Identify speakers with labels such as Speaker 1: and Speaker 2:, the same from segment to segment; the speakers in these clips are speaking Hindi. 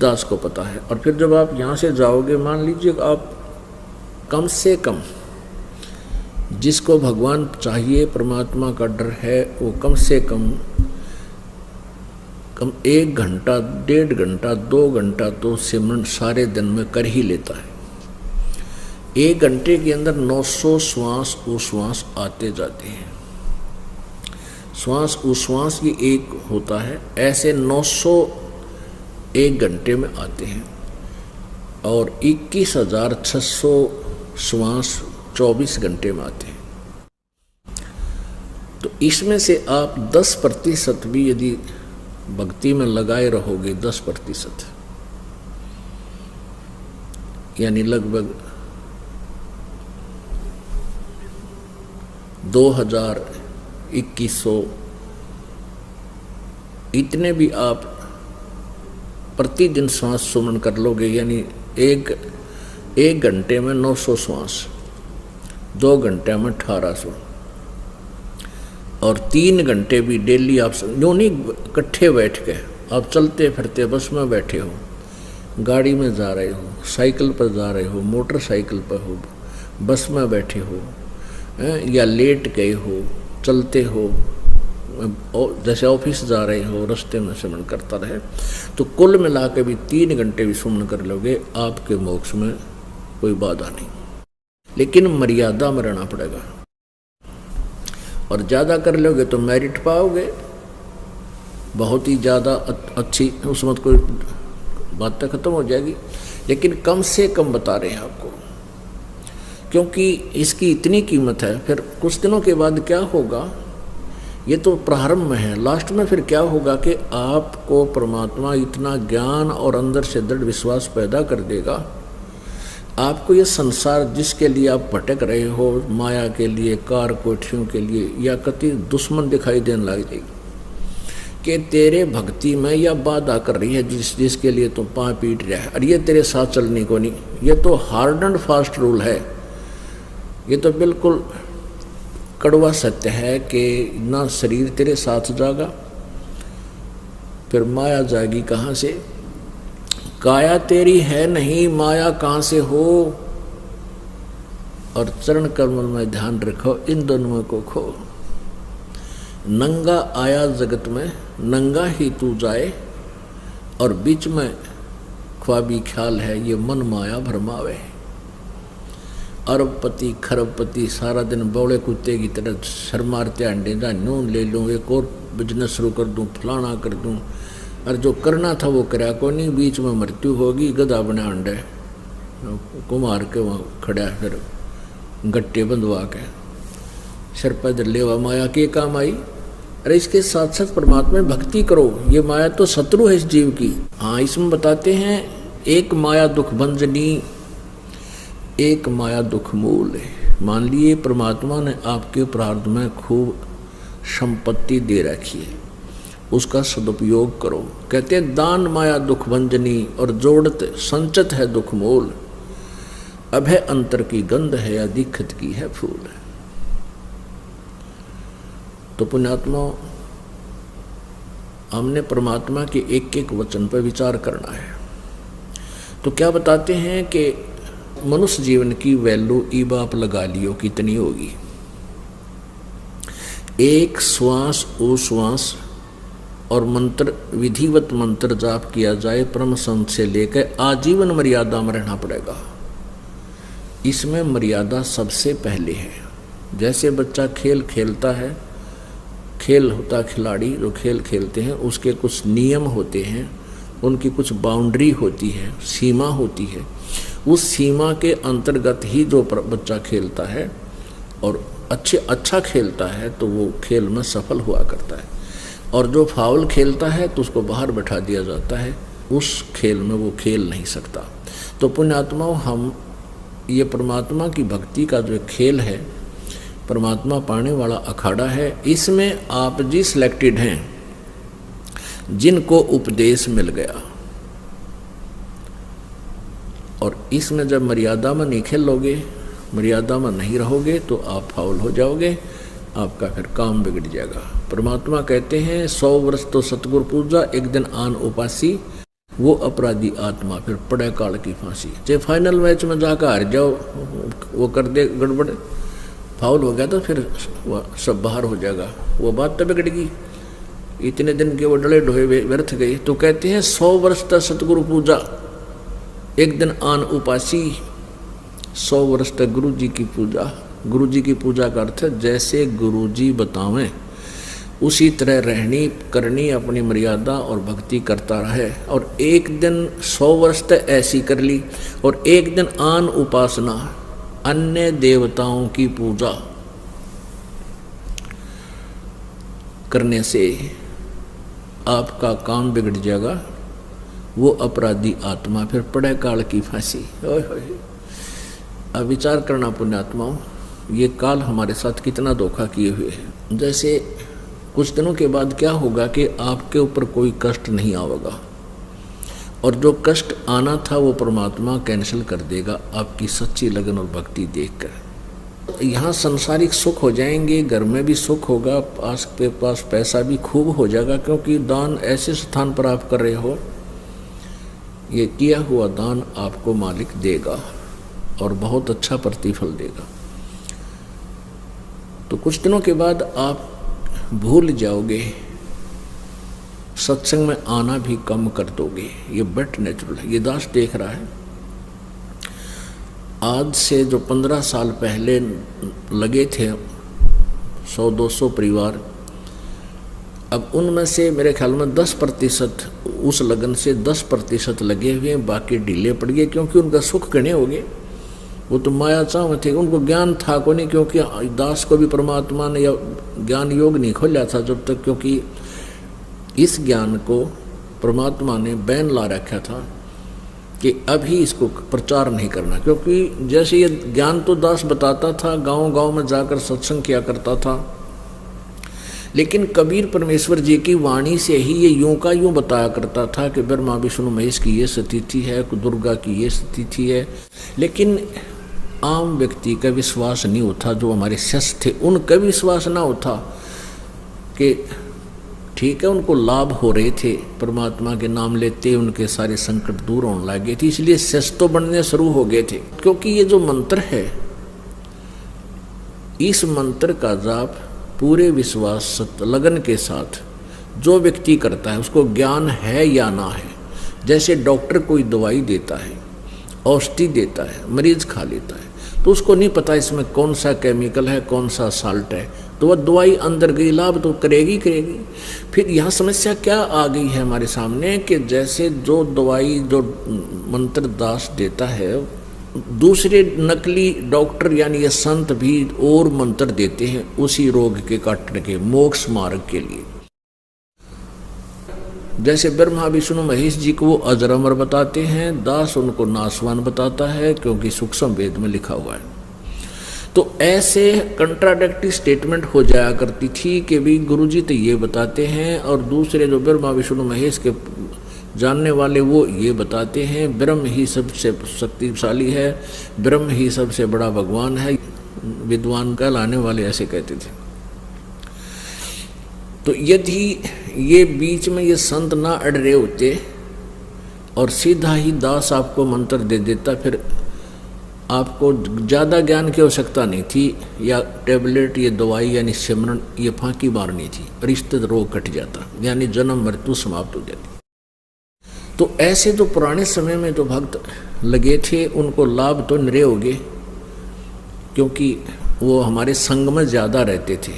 Speaker 1: दास को पता है। और फिर जब आप यहाँ से जाओगे, मान लीजिए आप कम से कम जिसको भगवान चाहिए, परमात्मा का डर है, वो कम से कम 1 घंटा, 1.5 घंटा, 2 घंटा तो सिमरन सारे दिन में कर ही लेता है। 1 घंटे के अंदर 900 श्वास उश्वास आते जाते हैं। श्वास उश्वास ये एक होता है, ऐसे 900 1 घंटे में आते हैं। और 21,600 श्वास 24 घंटे में आते हैं। तो इसमें से आप 10% भी यदि भक्ति में लगाए रहोगे, 10%, यानी लगभग 2000, 2100, इतने भी आप प्रतिदिन श्वास सुमन कर लोगे, यानी एक घंटे में 900 श्वास, 2 घंटे में 1800, और 3 घंटे भी डेली आप यूँ नहीं इकट्ठे बैठ के, आप चलते फिरते बस में बैठे हो, गाड़ी में जा रहे हो, साइकिल पर जा रहे हो, मोटरसाइकिल पर हो, बस में बैठे हो, या लेट गए हो, चलते हो, जैसे ऑफिस जा रहे हो, रास्ते में सुमन करता रहे, तो कुल मिला के भी 3 घंटे भी सुमन कर लोगे, आपके मोक्ष में कोई बाधा नहीं। लेकिन मर्यादा में रहना पड़ेगा, और ज़्यादा कर लोगे तो मेरिट पाओगे, बहुत ही ज़्यादा अच्छी, उसमें कोई बात खत्म हो जाएगी। लेकिन कम से कम बता रहे हैं आपको, क्योंकि इसकी इतनी कीमत है। फिर कुछ दिनों के बाद क्या होगा, ये तो प्रारंभ में है, लास्ट में फिर क्या होगा कि आपको परमात्मा इतना ज्ञान और अंदर से दृढ़ विश्वास पैदा कर देगा, आपको ये संसार जिसके लिए आप भटक रहे हो, माया के लिए, कार कोठियों के लिए, या कति दुश्मन दिखाई देने लग जाएगी कि तेरे भक्ति में यह बाधा कर रही है, जिसके लिए तुम पाँव पीट रहा है, और ये तेरे साथ चलने को नहीं। ये तो हार्ड एंड फास्ट रूल है, ये तो बिल्कुल कड़वा सत्य है कि ना शरीर तेरे साथ जागा, फिर माया जाएगी कहाँ से? काया तेरी है नहीं, माया कहाँ से हो? और चरण कमल में ध्यान रखो, इन दोनों को खो। नंगा आया जगत में, नंगा ही तू जाए, और बीच में ख्वाबी ख्याल है, ये मन माया भरमावे। अरबपति खरबपति सारा दिन बौड़े कुत्ते की तरह सर मारते अंडे, जा नून ले लूँ, एक और बिजनेस शुरू कर दूँ, फलाना कर दूँ, और जो करना था वो करा को नहीं, बीच में मृत्यु होगी, गधा बना अंडे को मार के वहाँ खड़ा, फिर गट्टे बंधवा के सिर पर धर लेवा, माया के काम आई। अरे इसके साथ साथ परमात्मा में भक्ति करो, ये माया तो शत्रु है इस जीव की। हाँ, इसमें बताते हैं, एक माया दुख भंजनी, एक माया दुख मूल है। मान लिए परमात्मा ने आपके प्रारब्ध में खूब संपत्ति दे रखी है, उसका सदुपयोग करो। कहते हैं दान माया दुख भंजनी, और जोड़त संचत है दुख मूल, अभय अंतर की गंध है, या दीक्षित की है फूल। तो पुण्यात्मा, हमने परमात्मा के एक एक वचन पर विचार करना है। तो क्या बताते हैं कि मनुष्य जीवन की वैल्यू ईब आप लगा लियो कितनी होगी। एक श्वास उश्वास और मंत्र, विधिवत मंत्र जाप किया जाए, परम संत से लेकर आजीवन मर्यादा में रहना पड़ेगा। इसमें मर्यादा सबसे पहले है। जैसे बच्चा खेल खेलता है, खेल होता खिलाड़ी जो खेल खेलते हैं, उसके कुछ नियम होते हैं, उनकी कुछ बाउंड्री होती है, सीमा होती है। उस सीमा के अंतर्गत ही जो बच्चा खेलता है और अच्छा खेलता है तो वो खेल में सफल हुआ करता है, और जो फाउल खेलता है तो उसको बाहर बैठा दिया जाता है, उस खेल में वो खेल नहीं सकता। तो पुण्यात्माओं, हम ये परमात्मा की भक्ति का जो खेल है, परमात्मा पाने वाला अखाड़ा है, इसमें आप जी सिलेक्टेड हैं जिनको उपदेश मिल गया, और इसमें जब मर्यादा में नहीं खेलोगे, मर्यादा में नहीं रहोगे, तो आप फाउल हो जाओगे, आपका फिर काम बिगड़ जाएगा। परमात्मा कहते हैं 100 वर्ष तो सतगुरु पूजा, एक दिन आन उपासी, वो अपराधी आत्मा फिर पड़े काल की फांसी। चाहे फाइनल मैच में जाकर हार जाओ, वो कर दे गड़बड़, फाउल हो गया तो फिर वो सब बाहर हो जाएगा, वो बात तो बिगड़ेगी। इतने दिन के वो डले ढोए व्यर्थ गए। तो कहते हैं 100 वर्ष तक सतगुरु पूजा, एक दिन आन उपासी। 100 वर्ष तक गुरु जी की पूजा। गुरु जी की पूजा का अर्थ है जैसे गुरु जी बतावें उसी तरह रहनी करनी, अपनी मर्यादा और भक्ति करता रहे। और एक दिन 100 वर्ष तक ऐसी कर ली, और एक दिन आन उपासना, अन्य देवताओं की पूजा करने से आपका काम बिगड़ जाएगा। वो अपराधी आत्मा फिर पड़े काल की फांसी। अब विचार करना पुण्यात्माओं, ये काल हमारे साथ कितना धोखा किए हुए है। जैसे कुछ दिनों के बाद क्या होगा कि आपके ऊपर कोई कष्ट नहीं आएगा, और जो कष्ट आना था वो परमात्मा कैंसिल कर देगा आपकी सच्ची लगन और भक्ति देखकर। यहाँ संसारिक सुख हो जाएंगे, घर में भी सुख होगा, पास पैसा भी खूब हो जाएगा, क्योंकि दान ऐसे स्थान पर आप कर रहे हो, ये किया हुआ दान आपको मालिक देगा और बहुत अच्छा प्रतिफल देगा। तो कुछ दिनों के बाद आप भूल जाओगे, सत्संग में आना भी कम कर दोगे। ये बट नेचुरल है, ये दास देख रहा है। आज से जो 15 साल पहले लगे थे 100-200 परिवार, अब उनमें से मेरे ख्याल में 10% उस लगन से 10% लगे हुए हैं, बाकी ढीले पड़ गए, क्योंकि उनका सुख गणे हो गए। वो तो माया चाव थे, उनको ज्ञान था को नहीं, क्योंकि दास को भी परमात्मा ने या ज्ञान योग नहीं खोला था जब तक, क्योंकि इस ज्ञान को परमात्मा ने बैन ला रखा था कि अभी इसको प्रचार नहीं करना। क्योंकि जैसे ये ज्ञान तो दास बताता था, गांव-गांव में जाकर सत्संग किया करता था, लेकिन कबीर परमेश्वर जी की वाणी से ही ये यूं का यूं बताया करता था कि ब्रह्मा विष्णु महेश की ये स्थिति है, दुर्गा की ये स्थिति है। लेकिन आम व्यक्ति का विश्वास नहीं होता, जो हमारे शिष्य थे उनका विश्वास ना होता कि ठीक है, उनको लाभ हो रहे थे, परमात्मा के नाम लेते उनके सारे संकट दूर होने लगे थे, इसलिए शिष्य तो बनने शुरू हो गए थे। क्योंकि ये जो मंत्र है, इस मंत्र का जाप पूरे विश्वास सत्य लगन के साथ जो व्यक्ति करता है, उसको ज्ञान है या ना है। जैसे डॉक्टर कोई दवाई देता है, औषधि देता है, मरीज खा लेता है, तो उसको नहीं पता इसमें कौन सा केमिकल है, कौन सा साल्ट है, तो वह दवाई अंदर गई, लाभ तो करेगी। फिर यहाँ समस्या क्या आ गई है हमारे सामने कि जैसे जो दवाई जो मंत्र दास देता है, दूसरे नकली डॉक्टर यानी ये संत भी और मंत्र देते हैं उसी रोग के काटने के, मोक्ष मार्ग के लिए। जैसे ब्रह्मा विष्णु महेश जी को वो अजर अमर बताते हैं, दास उनको नासवान बताता है, क्योंकि सूक्ष्म वेद में लिखा हुआ है। तो ऐसे कंट्राडिक्टरी स्टेटमेंट हो जाया करती थी कि भी गुरुजी तो ये बताते हैं और दूसरे जो ब्रह्मा विष्णु महेश के जानने वाले वो ये बताते हैं ब्रह्म ही सबसे शक्तिशाली है, ब्रह्म ही सबसे बड़ा भगवान है। विद्वान कहलाने वाले ऐसे कहते थे। तो यदि ये बीच में ये संत ना अड़ रहे होते और सीधा ही दास आपको मंत्र दे देता, फिर आपको ज़्यादा ज्ञान की आवश्यकता नहीं थी, या टैबलेट ये दवाई यानी सिमरन ये फांकी मारनी थी, रिश्ते रोग कट जाता, यानी जन्म मृत्यु समाप्त हो जाती। तो ऐसे जो पुराने समय में जो भक्त लगे थे उनको लाभ तो निरे हो गए, क्योंकि वो हमारे संग में ज़्यादा रहते थे।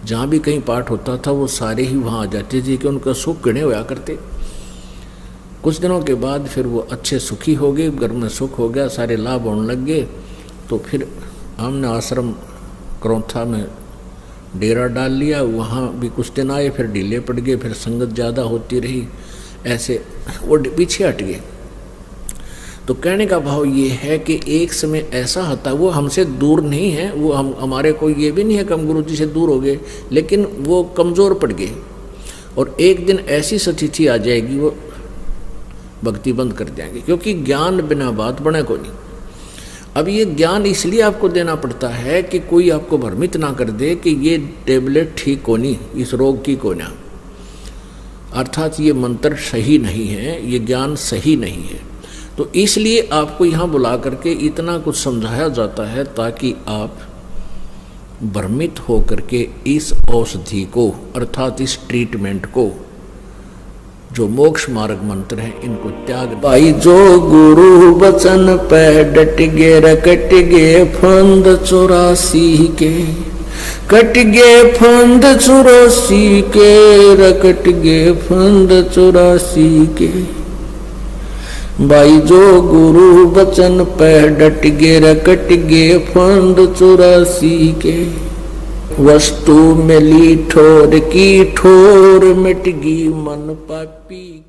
Speaker 1: जहाँ भी कहीं पाठ होता था वो सारे ही वहाँ आ जाते थे कि उनका सुख गिने होया करते। कुछ दिनों के बाद फिर वो अच्छे सुखी हो गए, घर में सुख हो गया, सारे लाभ होने लग गए। तो फिर हमने आश्रम करौथा में डेरा डाल लिया, वहाँ भी कुछ दिन आए, फिर ढीले पड़ गए, फिर संगत ज़्यादा होती रही, ऐसे वो पीछे हट गए। तो कहने का भाव ये है कि एक समय ऐसा आता, वो हमसे दूर नहीं है, वो हमारे को ये भी नहीं है कि हम गुरु जी से दूर हो गए, लेकिन वो कमज़ोर पड़ गए और एक दिन ऐसी स्थिति आ जाएगी वो भक्ति बंद कर देंगे, क्योंकि ज्ञान बिना बात बने को नहीं। अब ये ज्ञान इसलिए आपको देना पड़ता है कि कोई आपको भ्रमित ना कर दे कि ये टेबलेट ठीक को नहीं, इस रोग की को ना। अर्थात ये मंत्र सही नहीं है, ये ज्ञान सही नहीं है। तो इसलिए आपको यहाँ बुला करके इतना कुछ समझाया जाता है ताकि आप भ्रमित हो करके इस औषधि को अर्थात इस ट्रीटमेंट को, जो मोक्ष मार्ग मंत्र है, इनको त्याग। भाई जो गुरु वचन पे डट गे रकट गे फंद 84 के, कट गे फंद 84 के, रकट गे फंद 84 के। भाई जो गुरु वचन पे डट गे रकट गे फंद 84 के। वस्तु मिली ठोर की ठोर मिट गई मन पापी।